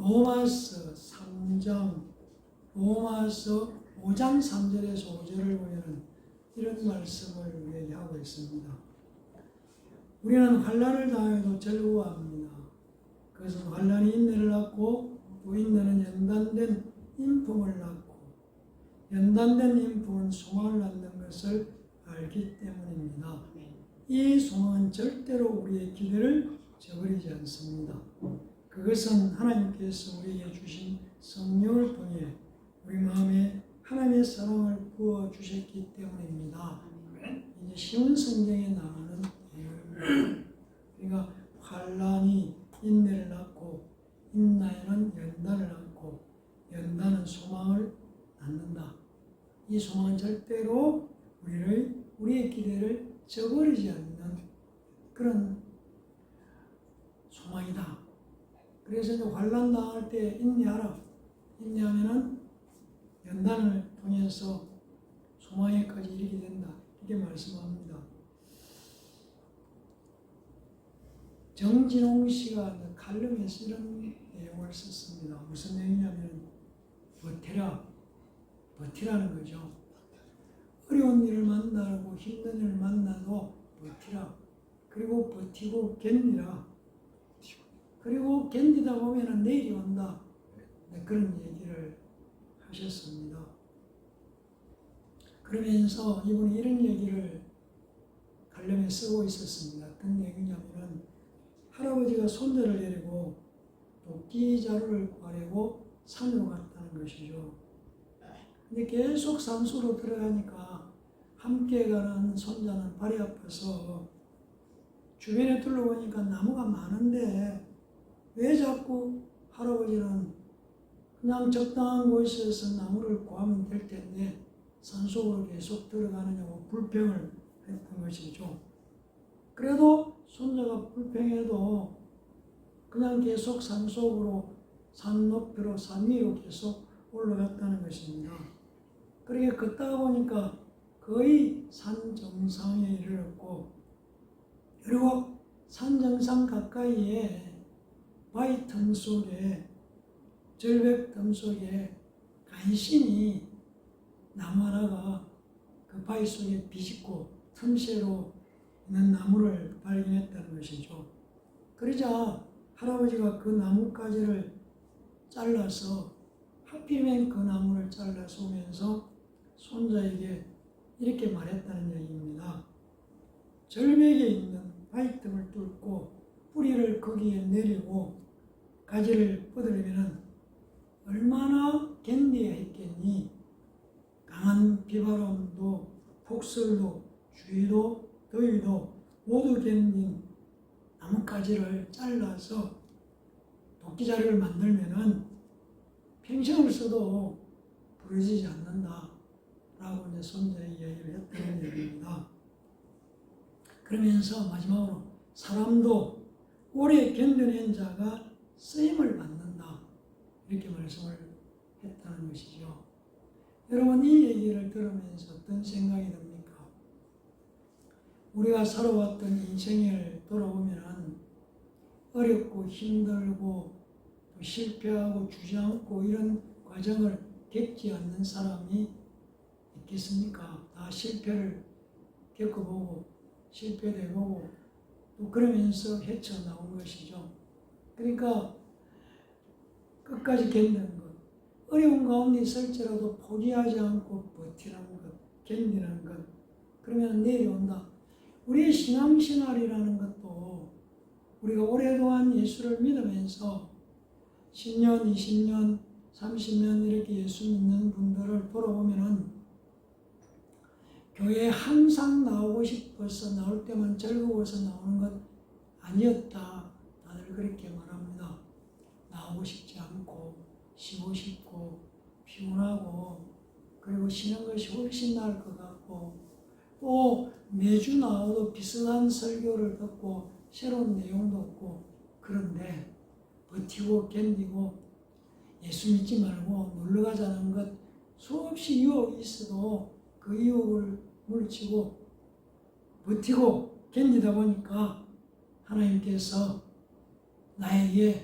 로마서 3장, 로마서 5장 3절에서 5절을 보면 이런 말씀을 얘기하고 있습니다. 우리는 환난을 당해도 즐거워합니다. 그것은 환난이 인내를 낳고 또 인내는 연단된 인품을 낳고 연단된 인품은 소망을 낳는 것을 알기 때문입니다. 이 소망은 절대로 우리의 기대를 저버리지 않습니다. 그것은 하나님께서 우리에게 주신 성령을 통해 우리 마음에 하나님의 사랑을 부어주셨기 때문입니다. 이제 쉬운 성경에 나오는 내용입니다. 그러니까 환난이 인내를 낳고 인내는 연단을 낳고 연단은 소망을 낳는다. 이 소망은 절대로 우리의 기대를 저버리지 않는 그런 소망이다. 그래서 이제 환난 당할 때 인내하라. 인내하면은 연단을 통해서 소망에까지 이르게 된다. 이렇게 말씀합니다. 정진홍 씨가 칼럼에서 이런 내용을 썼습니다. 무슨 내용이냐면 버티라는 거죠. 어려운 일을 만나고 힘든 일을 만나도 버티라. 그리고 버티고 견디라. 그리고 견디다 보면 내일이 온다. 그런 얘기를 하셨습니다. 그러면서 이분이 이런 얘기를 칼럼에 쓰고 있었습니다. 어떤 얘기냐면 할아버지가 손자를 데리고 도끼 자루를 구하려고 산으로 갔다는 것이죠. 근데 계속 산속으로 들어가니까 함께 가는 손자는 발이 아파서 주변에 둘러보니까 나무가 많은데 왜 자꾸 할아버지는 그냥 적당한 곳에서 나무를 구하면 될 텐데 산속으로 계속 들어가느냐고 불평을 했던 것이죠. 그래도 손자가 불평해도 그냥 계속 산속으로 산 높이로 산 위로 계속 올라갔다는 것입니다. 그렇게 걷다가 보니까 거의 산 정상에 이르렀고 그리고 산 정상 가까이에 바위 틈 속에 절벽 틈 속에 간신히 나무 하나가 그 바위 속에 비집고 틈새로 있는 나무를 발견했다는 것이죠. 그러자 할아버지가 그 나뭇가지를 잘라서 하필이면 그 나무를 잘라서 오면서 손자에게 이렇게 말했다는 얘기입니다. 절벽에 있는 바위 틈을 뚫고 뿌리를 거기에 내리고 가지를 뻗으려면 얼마나 견뎌야 했겠니? 강한 비바람도 폭설도 추위도 더위도 모두 견딘 나뭇가지를 잘라서 도끼자루를 만들면은 평생을 써도 부러지지 않는다 라고 이제 손자에게 얘기를 했다는 얘기입니다. 그러면서 마지막으로 사람도 오래 견뎌낸 자가 쓰임을 받는다 이렇게 말씀을 했다는 것이죠. 여러분 이 얘기를 들으면서 어떤 생각이 듭니까? 우리가 살아왔던 인생을 돌아보면 어렵고 힘들고 또 실패하고 주저앉고 이런 과정을 겪지 않는 사람이 있겠습니까? 다 실패를 겪어보고 실패도 해보고 또 그러면서 헤쳐나온 것이죠. 그러니까 끝까지 견디는 것, 어려운 가운데 있을지라도 포기하지 않고 버티는 것, 견디는 것, 그러면 내일이 온다. 우리의 신앙생활이라는 것도 우리가 오랫동안 예수를 믿으면서 10년, 20년, 30년 이렇게 예수 믿는 분들을 돌아보면은 교회에 항상 나오고 싶어서 나올 때만 즐거워서 나오는 것 아니었다. 다들 그렇게 말합니다. 나오고 싶지 않고 쉬고 싶고 피곤하고 그리고 쉬는 것이 훨씬 나을 것 같고 또 매주 나와도 비슷한 설교를 듣고 새로운 내용도 없고 그런데 버티고 견디고 예수 믿지 말고 놀러 가자는 것 수없이 유혹이 있어도 그 유혹을 물리치고 버티고 견디다 보니까 하나님께서 나에게